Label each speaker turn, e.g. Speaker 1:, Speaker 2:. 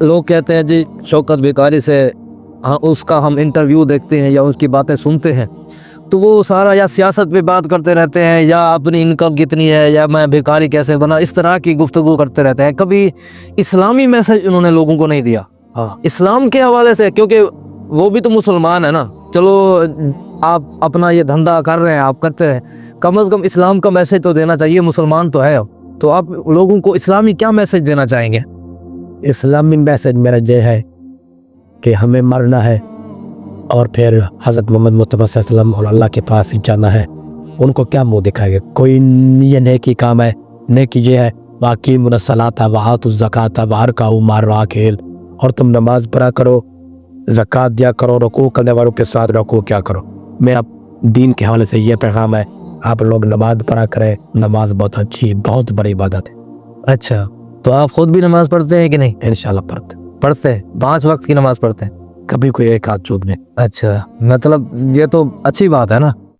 Speaker 1: لوگ کہتے ہیں جی شوکت بیکاری سے ہاں اس کا ہم انٹرویو دیکھتے ہیں یا اس کی باتیں سنتے ہیں تو وہ سارا یا سیاست پہ بات کرتے رہتے ہیں یا اپنی انکم کتنی ہے یا میں بیکاری کیسے بنا، اس طرح کی گفتگو کرتے رہتے ہیں. کبھی اسلامی میسج انہوں نے لوگوں کو نہیں دیا اسلام کے حوالے سے، کیونکہ وہ بھی تو مسلمان ہے نا. چلو آپ اپنا یہ دھندا کر رہے ہیں، آپ کرتے ہیں، کم از کم اسلام کا میسج تو دینا چاہیے، مسلمان تو ہے. تو آپ لوگوں کو اسلامی کیا میسج دینا چاہیں گے؟
Speaker 2: اسلامی میسج میرا یہ ہے کہ ہمیں مرنا ہے اور پھر حضرت محمد مصطفیٰ صلی اللہ علیہ وسلم اور اللہ کے پاس ہی جانا ہے. ان کو کیا منہ دکھائے گا؟ کوئی یہ نیکی کام ہے، نیکی یہ ہے باقی منصلات وآتوا الزکاۃ وارکعوا مع الراکعین، اور تم نماز پڑھا کرو، زکوٰۃ دیا کرو، رکوع کرنے والوں کے ساتھ رکوع کیا کرو. میرا دین کے حوالے سے یہ پیغام ہے، آپ لوگ نماز پڑھا کریں. نماز بہت اچھی، بہت بڑی عبادت ہے.
Speaker 1: اچھا، تو آپ خود بھی نماز پڑھتے ہیں کہ نہیں؟
Speaker 2: انشاءاللہ
Speaker 1: پڑھتے ہیں، 5 وقت کی نماز پڑھتے ہیں؟
Speaker 2: کبھی کوئی ایک آدھ چوک میں.
Speaker 1: اچھا، مطلب یہ تو اچھی بات ہے نا.